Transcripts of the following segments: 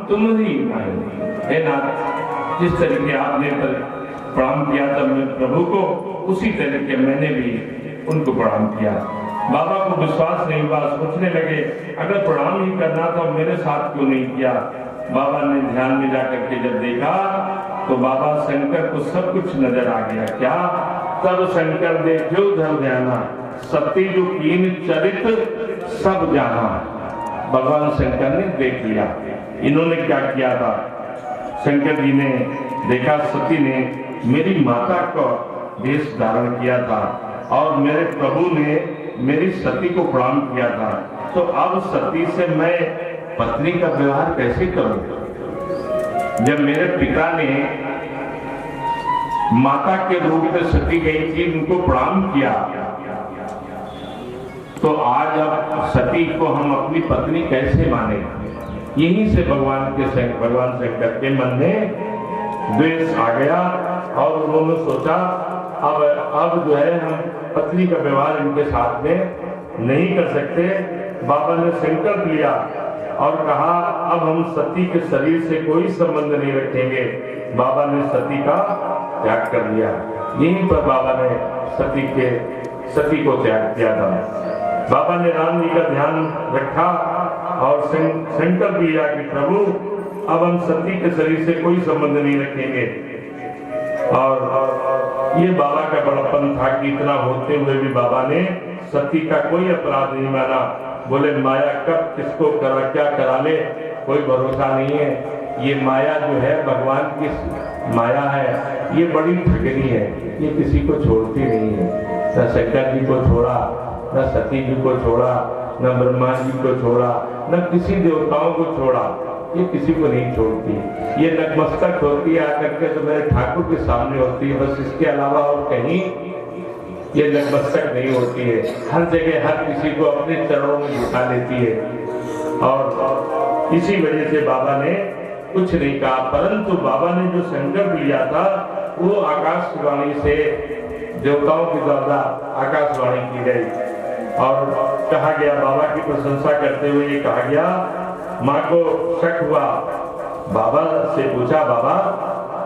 तुम ही आए। हे नाथ, जिस तरीके आपने प्रणाम किया था मैं प्रभु को, उसी तरीके मैंने भी उनको प्रणाम किया। बाबा को विश्वास नहीं हुआ, सोचने लगे अगर प्रणाम ही करना था मेरे साथ क्यों नहीं किया। बाबा ने ध्यान में जाकर के जब देखा तो बाबा शंकर को सब कुछ नजर आ गया। क्या? तब शंकर देखो धर ध्याना, सती जो कीन चरित सब जाना। भगवान शंकर ने देख लिया इन्होंने क्या किया था। शंकर जी ने देखा सती ने मेरी माता का वेश धारण किया था और मेरे प्रभु ने मेरी सती को प्रणाम किया था, तो अब सती से मैं पत्नी का व्यवहार कैसे करूं। जब मेरे पिता ने माता के रूप में सती गई थी उनको प्रणाम किया, तो आज अब सती को हम अपनी पत्नी कैसे माने। यहीं से भगवान शंकर के मन में द्वेष आ गया और उन्होंने सोचा अब जो है हम पत्नी का व्यवहार इनके साथ में नहीं कर सकते। बाबा ने संकल्प लिया और कहा अब हम सती के शरीर से कोई संबंध नहीं रखेंगे। बाबा ने सती का त्याग कर लिया। यहीं पर बाबा ने सती को त्याग किया था। बाबा ने राम जी का ध्यान रखा और संकल्प लिया कि प्रभु अब हम सती के शरीर से कोई संबंध नहीं रखेंगे। और ये बाबा का बड़प्पन था कि इतना होते हुए भी बाबा ने सती का कोई अपराध नहीं माना। बोले माया कब किसको क्या करा ले कोई भरोसा नहीं है। ये माया जो है भगवान की माया है, ये बड़ी ठगनी है, ये किसी को छोड़ती नहीं है। न शंकर जी को छोड़ा, न सती जी को छोड़ा, न ब्रह्मा जी को छोड़ा, न किसी देवताओं को छोड़ा, ये किसी को नहीं छोड़ती। ये नतमस्तक होती है आकर के तो मेरे ठाकुर के सामने होती है, बस इसके अलावा और कहीं ये नतमस्तक नहीं होती है। हर जगह हर किसी को अपने चरणों में झुका लेती है। और इसी वजह से बाबा ने कुछ नहीं कहा, परंतु बाबा ने जो संकल्प लिया था वो आकाशवाणी से देवताओं के द्वारा आकाशवाणी की गई और कहा गया, बाबा की प्रशंसा करते हुए ये कहा गया। माँ को शक हुआ, बाबा से पूछा बाबा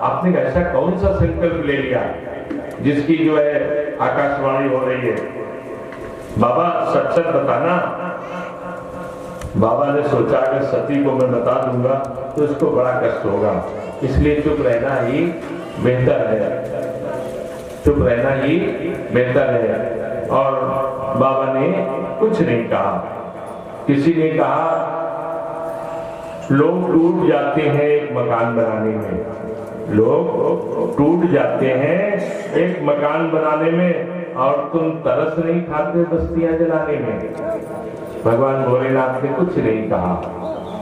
आपने ऐसा कौन सा संकल्प ले लिया जिसकी जो है आकाशवाणी हो रही है, बाबा सच सच बताना। बाबा ने सोचा अगर सती को मैं बता दूंगा तो इसको बड़ा कष्ट होगा, इसलिए चुप रहना ही बेहतर है, चुप रहना ही बेहतर है। और बाबा ने कुछ नहीं कहा। किसी ने कहा लोग टूट जाते हैं एक मकान बनाने में, लोग टूट जाते हैं एक मकान बनाने में और तुम तरस नहीं खाते बस्तियां जलाने में। भगवान भोलेनाथ ने कुछ नहीं कहा,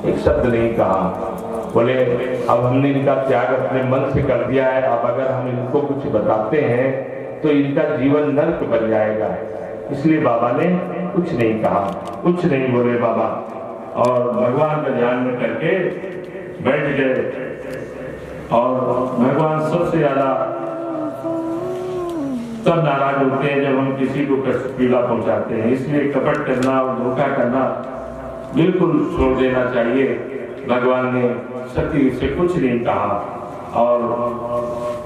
एक शब्द नहीं कहा। बोले अब हमने इनका त्याग अपने मन से कर दिया है, अब अगर हम इनको कुछ बताते हैं तो इनका जीवन नर्क बन जाएगा। इसलिए बाबा ने कुछ नहीं कहा, कुछ नहीं बोले बाबा और भगवान का ध्यान में करके बैठ गए। और भगवान सबसे ज्यादा तब नाराज होते हैं जब हम किसी को कष्ट पीड़ा पहुंचाते हैं। इसलिए कपट करना और धोखा करना बिल्कुल छोड़ देना चाहिए। भगवान ने सती से कुछ नहीं कहा और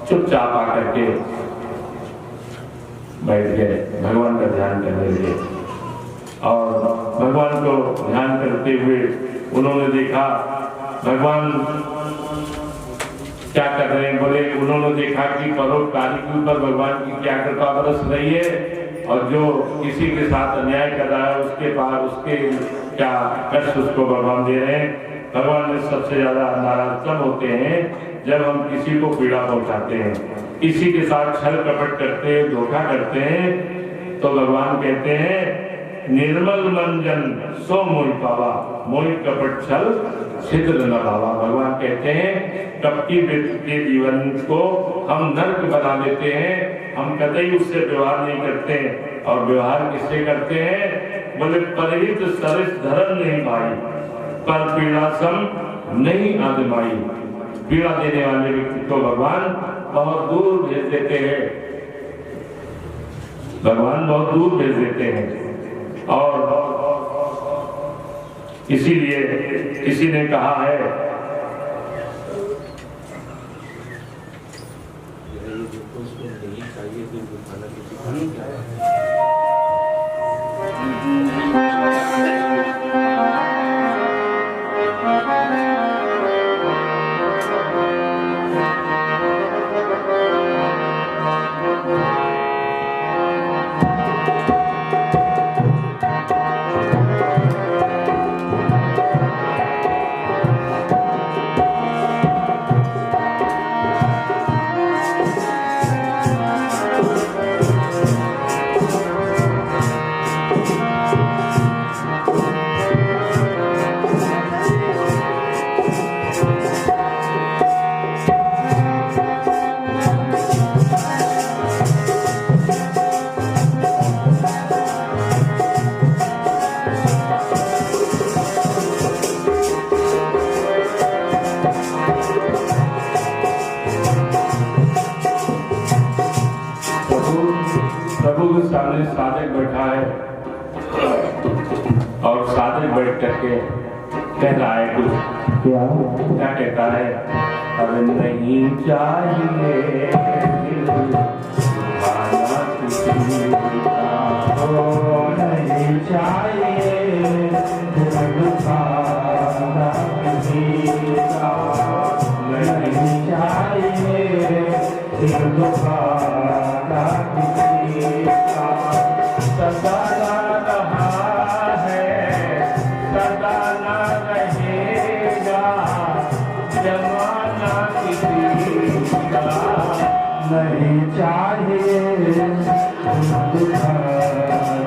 चुपचाप आकर के बैठ गए भगवान का ध्यान करने लगे। और भगवान को ध्यान करते हुए उन्होंने देखा भगवान क्या कर रहे हैं। बोले उन्होंने देखा कि परोपकारी के ऊपर भगवान की क्या कृपा बरस रही है और जो किसी के साथ अन्याय कर रहा है उसके पास उसके क्या कष्ट उसको भगवान दे रहे हैं। भगवान ने सबसे ज्यादा नाराज तब होते हैं जब हम किसी को पीड़ा पहुंचाते हैं, किसी के साथ छल कपट करते हैं, धोखा करते हैं। तो भगवान कहते हैं निर्मल मंजन सो मोहि पावा, मोहि कपट छल छिद्र न पावा। भगवान कहते हैं कपटी व्यक्ति के जीवन को हम नर्क बना देते हैं, हम कतई उससे व्यवहार नहीं करते। और व्यवहार किससे करते हैं? बोले परिहित सरिस धर्म नहीं पाई, पर पीड़ा सम नहीं आजमाई। पीड़ा देने वाले व्यक्ति को भगवान बहुत दूर भेज देते हैं, भगवान बहुत दूर भेज देते हैं। और इसीलिए किसी ने कहा है उसको नहीं चाहिए कि दिखाना किसी का क्या है। प्रभु के सामने साधक बैठा है और साधक बैठ करके कह रहा है कुछ। क्या कहता है? अरे नहीं चाहिए दुखाना किसी का, ओ नहीं चाहिए दुखाना किसी का, नहीं चाहिए दुखाना किसी का। सदा न रहा है, सदा न रहेगा, जमाना किसी का नहीं चाहिए दुखाना